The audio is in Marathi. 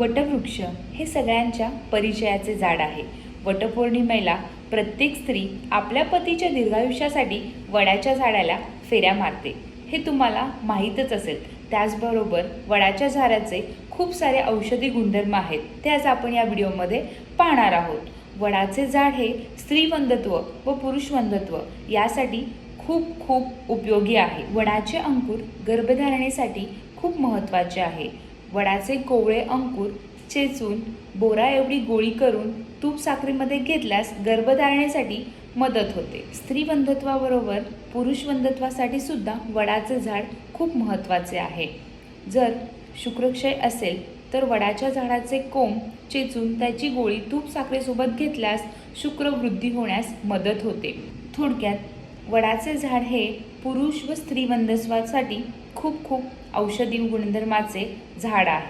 वटवृक्ष हे सगळ्यांच्या परिचयाचे झाड आहे। वटपौर्णिमेला प्रत्येक स्त्री आपल्या पतीच्या दीर्घायुष्यासाठी वडाच्या झाडाला फेऱ्या मारते, हे तुम्हाला माहीतच असेल। त्याचबरोबर वडाच्या झाडाचे खूप सारे औषधी गुणधर्म आहेत, ते आज आपण या व्हिडिओमध्ये पाहणार आहोत। वडाचे झाड हे स्त्रीवंधत्व व पुरुषवंधत्व यासाठी खूप उपयोगी आहे। वडाचे अंकुर गर्भधारणेसाठी खूप महत्त्वाचे आहे। वडाचे कोवळे अंकुर चेचून बोरा एवढी गोळी करून तूप साखरेमध्ये घेतल्यास गर्भधारणेसाठी मदत होते। स्त्रीवंधत्वाबरोबर पुरुषवंधत्वासाठी सुद्धा वडाचे झाड खूप महत्त्वाचे आहे। जर शुक्रक्षय असेल तर वडाच्या झाडाचे कोंब चेचून त्याची गोळी तूप साखरेसोबत घेतल्यास शुक्रवृद्धी होण्यास मदत होते। थोडक्यात वडाचे झाड हे पुरुष व स्त्रीवंधत्वासाठी खूप औषधी गुणधर्माचे झाड आहे।